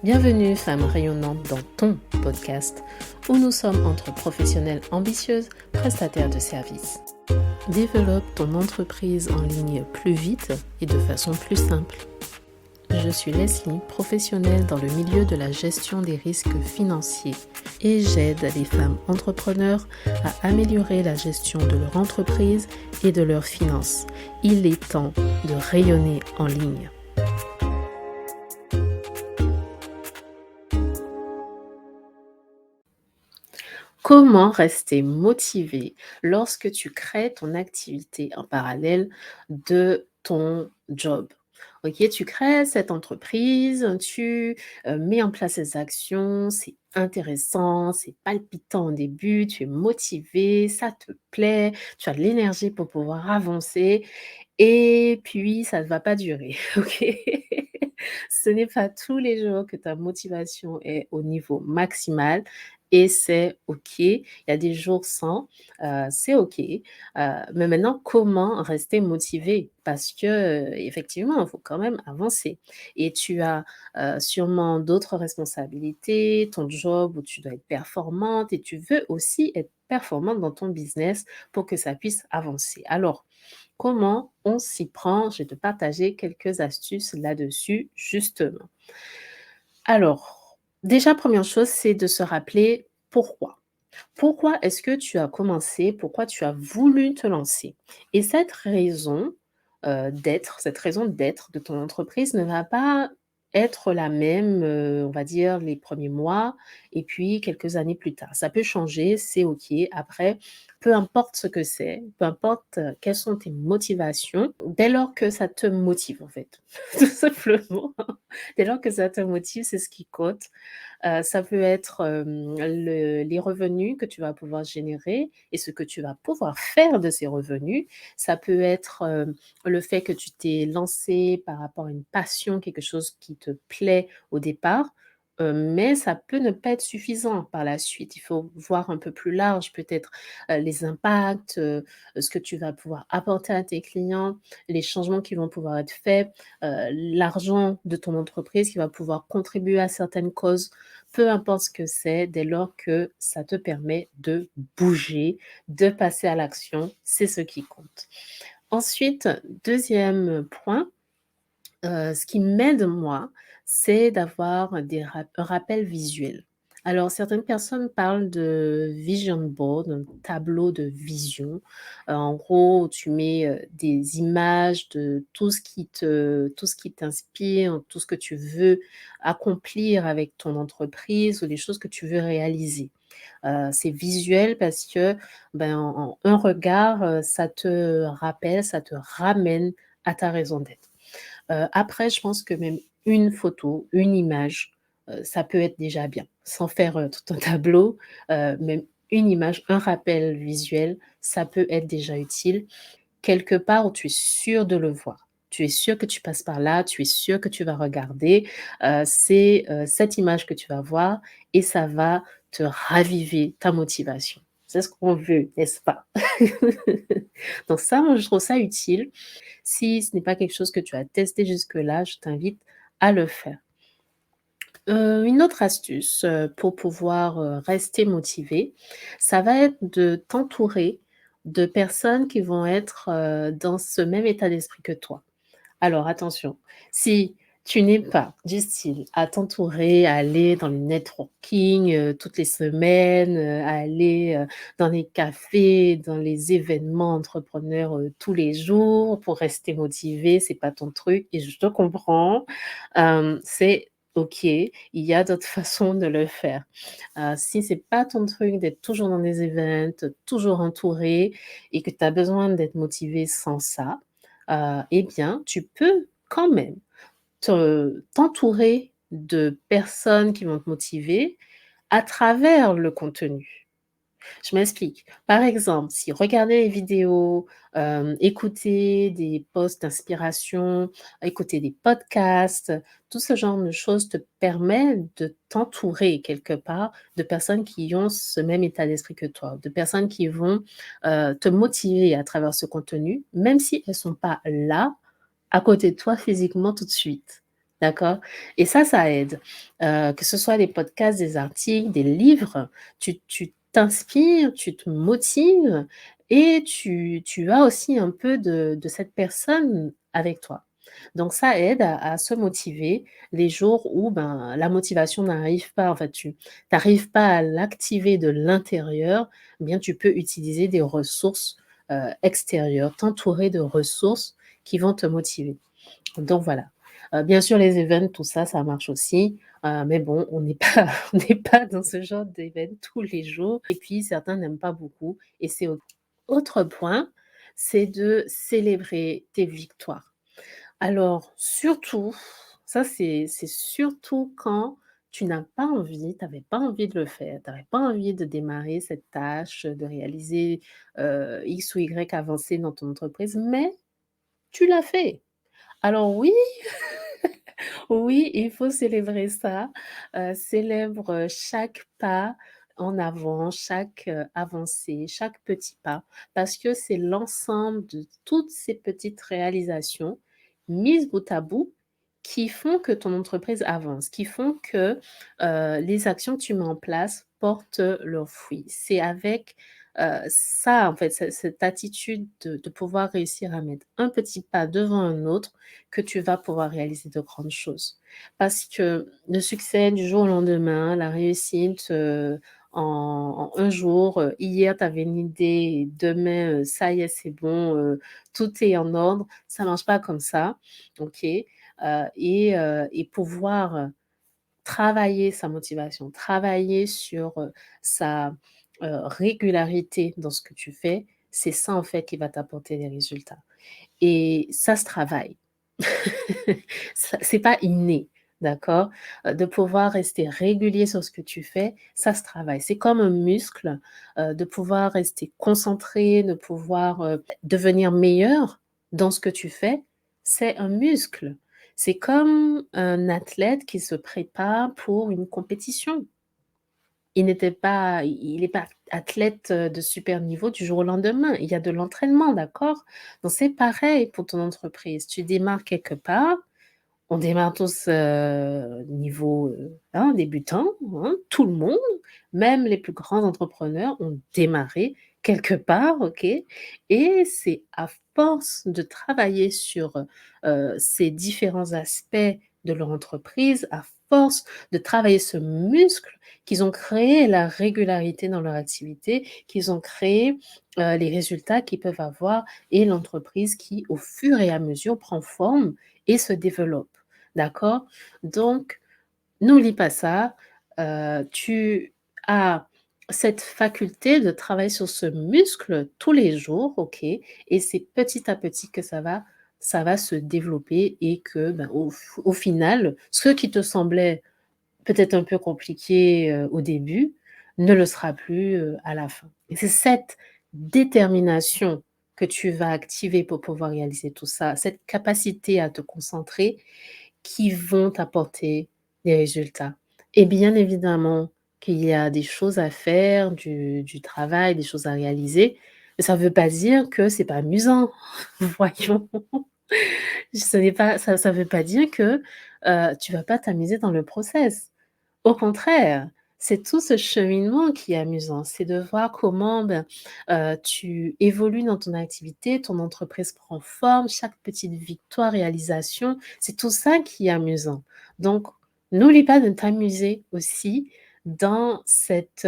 Bienvenue, femme rayonnante, dans ton podcast où nous sommes entre professionnelles ambitieuses, prestataires de services. Développe ton entreprise en ligne plus vite et de façon plus simple. Je suis Leslie, professionnelle dans le milieu de la gestion des risques financiers et j'aide les femmes entrepreneurs à améliorer la gestion de leur entreprise et de leurs finances. Il est temps de rayonner en ligne. Comment rester motivé lorsque tu crées ton activité en parallèle de ton job? OK, tu crées cette entreprise, tu, mets en place ces actions, c'est intéressant, c'est palpitant au début, tu es motivé, ça te plaît, tu as de l'énergie pour pouvoir avancer et puis ça ne va pas durer, OK? Ce n'est pas tous les jours que ta motivation est au niveau maximal et c'est OK. Il y a des jours sans, c'est OK. Mais maintenant, comment rester motivé? Parce que, effectivement, il faut quand même avancer et tu as, sûrement d'autres responsabilités, ton job où tu dois être performante et tu veux aussi être performante dans ton business pour que ça puisse avancer. Alors, comment on s'y prend? Je vais te partager quelques astuces là-dessus, justement. Alors, déjà, première chose, c'est de se rappeler pourquoi. Pourquoi est-ce que tu as commencé? Pourquoi tu as voulu te lancer? Et cette raison d'être de ton entreprise ne va pas être la même, on va dire les premiers mois et puis quelques années plus tard. Ça peut changer, c'est OK. Après, peu importe ce que c'est, peu importe, quelles sont tes motivations, dès lors que ça te motive en fait, tout simplement. Dès lors que ça te motive, c'est ce qui compte. Ça peut être, les revenus que tu vas pouvoir générer et ce que tu vas pouvoir faire de ces revenus. Ça peut être, le fait que tu t'es lancé par rapport à une passion, quelque chose qui te plaît au départ, mais ça peut ne pas être suffisant par la suite. Il faut voir un peu plus large, peut-être, les impacts, ce que tu vas pouvoir apporter à tes clients, les changements qui vont pouvoir être faits, l'argent de ton entreprise qui va pouvoir contribuer à certaines causes. Peu importe ce que c'est, dès lors que ça te permet de bouger, de passer à l'action, c'est ce qui compte. Ensuite, deuxième point, ce qui m'aide moi, c'est d'avoir un rappel visuel. Alors certaines personnes parlent de vision board, un tableau de vision. En gros, tu mets, des images de tout ce qui t'inspire, tout ce que tu veux accomplir avec ton entreprise ou les choses que tu veux réaliser. C'est visuel parce que, ben, en un regard, ça te rappelle, ça te ramène à ta raison d'être. Après, je pense que même une photo, une image, ça peut être déjà bien. Sans faire, tout un tableau, même une image, un rappel visuel, ça peut être déjà utile. Quelque part où tu es sûr de le voir. Tu es sûr que tu passes par là, tu es sûr que tu vas regarder, c'est, cette image que tu vas voir et ça va te raviver ta motivation. C'est ce qu'on veut, n'est-ce pas? Donc ça, moi, je trouve ça utile. Si ce n'est pas quelque chose que tu as testé jusque-là, je t'invite à le faire. Une autre astuce, pour pouvoir, rester motivé, ça va être de t'entourer de personnes qui vont être, dans ce même état d'esprit que toi. Alors attention, si tu n'es pas du style à t'entourer, à aller dans le networking, toutes les semaines, à aller, dans les cafés, dans les événements entrepreneurs, tous les jours pour rester motivé, c'est pas ton truc et je te comprends. C'est OK, il y a d'autres façons de le faire. Si c'est pas ton truc d'être toujours dans des events, toujours entouré et que tu as besoin d'être motivé sans ça, eh bien, tu peux quand même t'entourer de personnes qui vont te motiver à travers le contenu. Je m'explique. Par exemple, si regarder les vidéos, écouter des posts d'inspiration, écouter des podcasts, tout ce genre de choses te permet de t'entourer quelque part de personnes qui ont ce même état d'esprit que toi, de personnes qui vont, te motiver à travers ce contenu, même si elles sont pas là, à côté de toi physiquement tout de suite. d'accord? Et ça aide. Que ce soit des podcasts, des articles, des livres, tu t'inspires, tu te motives et tu as aussi un peu de cette personne avec toi. Donc ça aide à se motiver les jours où, ben, la motivation n'arrive pas, en fait, tu n'arrives pas à l'activer de l'intérieur, eh bien tu peux utiliser des ressources, extérieures, t'entourer de ressources qui vont te motiver. Donc voilà. Bien sûr les events, tout ça, ça marche aussi, mais bon, on n'est pas on n'est pas dans ce genre d'event tous les jours et puis certains n'aiment pas beaucoup et c'est OK. Autre point, c'est de célébrer tes victoires. Alors surtout, ça c'est surtout quand tu n'as pas envie, tu avais pas envie de le faire, tu avais pas envie de démarrer cette tâche, de réaliser, X ou Y avancée dans ton entreprise, mais tu l'as fait. Alors oui, oui, il faut célébrer ça, célèbre, chaque pas en avant, chaque, avancée, chaque petit pas, parce que c'est l'ensemble de toutes ces petites réalisations mises bout à bout qui font que ton entreprise avance, qui font que, les actions que tu mets en place portent, leurs fruits. C'est avec, ça en fait, cette attitude de pouvoir réussir à mettre un petit pas devant un autre que tu vas pouvoir réaliser de grandes choses. Parce que le succès du jour au lendemain, la réussite, en un jour, hier tu avais une idée et demain, ça y est, c'est bon, tout est en ordre, ça marche pas comme ça, OK? Et pouvoir, travailler sa motivation, travailler sur, sa, régularité dans ce que tu fais, c'est ça en fait qui va t'apporter des résultats. Et ça se travaille. Ça c'est pas inné, d'accord? De pouvoir rester régulier sur ce que tu fais, ça se travaille. C'est comme un muscle, de pouvoir rester concentré, de pouvoir, devenir meilleur dans ce que tu fais, c'est un muscle. C'est comme un athlète qui se prépare pour une compétition. Il n'est pas athlète, de super niveau du jour au lendemain. Il y a de l'entraînement, d'accord? Donc c'est pareil pour ton entreprise. Tu démarres quelque part, on démarre tous, niveau, hein, débutant, hein, tout le monde, même les plus grands entrepreneurs ont démarré quelque part, OK? Et c'est à force de travailler sur, ces différents aspects de leur entreprise, à force de travailler ce muscle, qu'ils ont créé la régularité dans leur activité, qu'ils ont créé, les résultats qu'ils peuvent avoir et l'entreprise qui, au fur et à mesure, prend forme et se développe. D'accord? Donc n'oublie pas ça, tu as cette faculté de travailler sur ce muscle tous les jours, OK? Et c'est petit à petit que ça va se développer et que, ben, au final, ce qui te semblait peut-être un peu compliqué, au début, ne le sera plus, à la fin. Et c'est cette détermination que tu vas activer pour pouvoir réaliser tout ça, cette capacité à te concentrer qui vont t'apporter des résultats. Et bien évidemment qu'il y a des choses à faire, du travail, des choses à réaliser, mais ça ne veut pas dire que c'est pas amusant. Voyons. Ce n'est pas ça veut pas dire que, tu vas pas t'amuser dans le process. Au contraire, c'est tout ce cheminement qui est amusant. C'est de voir comment, ben, tu évolues dans ton activité, ton entreprise prend forme, chaque petite victoire, réalisation, c'est tout ça qui est amusant. Donc n'oublie pas de t'amuser aussi dans cette,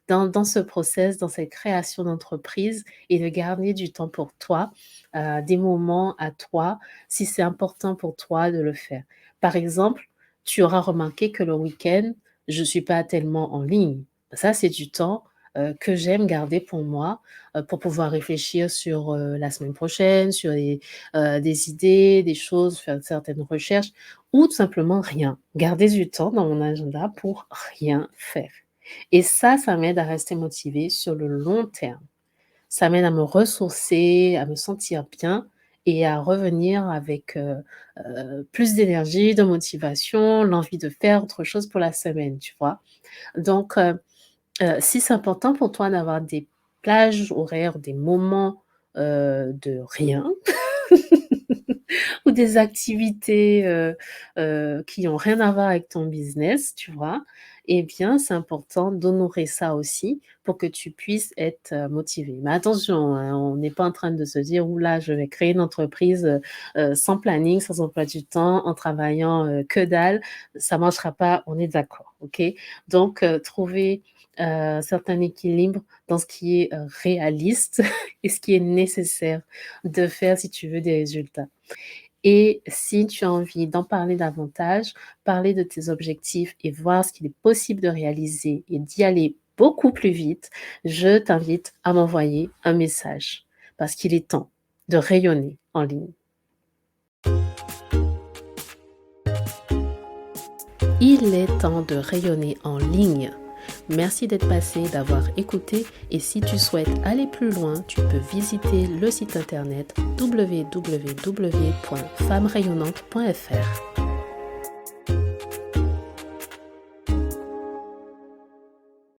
dans ce process, dans cette création d'entreprise et de garder du temps pour toi, des moments à toi, si c'est important pour toi de le faire. Par exemple, tu auras remarqué que le week-end, je ne suis pas tellement en ligne. Ça, c'est du temps, que j'aime garder pour moi, pour pouvoir réfléchir sur, la semaine prochaine, sur des idées, des choses, faire certaines recherches ou tout simplement rien. Garder du temps dans mon agenda pour rien faire et ça m'aide à rester motivée sur le long terme. Ça m'aide à me ressourcer, à me sentir bien et à revenir avec, plus d'énergie, de motivation, l'envie de faire autre chose pour la semaine, tu vois? Donc, si c'est important pour toi d'avoir des plages horaires, des moments, de rien ou des activités, qui ont rien à voir avec ton business, tu vois? Eh bien, c'est important d'honorer ça aussi pour que tu puisses être, motivé. Mais attention, hein, on n'est pas en train de se dire: «Ouh là, je vais créer une entreprise, sans planning, sans emploi du temps, en travaillant, que dalle». Ça marchera pas, on est d'accord, OK? Donc trouver, un certain équilibre dans ce qui est, réaliste et ce qui est nécessaire de faire si tu veux des résultats. Et si tu as envie d'en parler davantage, parler de tes objectifs et voir ce qu'il est possible de réaliser et d'y aller beaucoup plus vite, je t'invite à m'envoyer un message parce qu'il est temps de rayonner en ligne. Il est temps de rayonner en ligne. Merci d'être passé, d'avoir écouté et si tu souhaites aller plus loin, tu peux visiter le site internet www.femmerayonnantes.fr.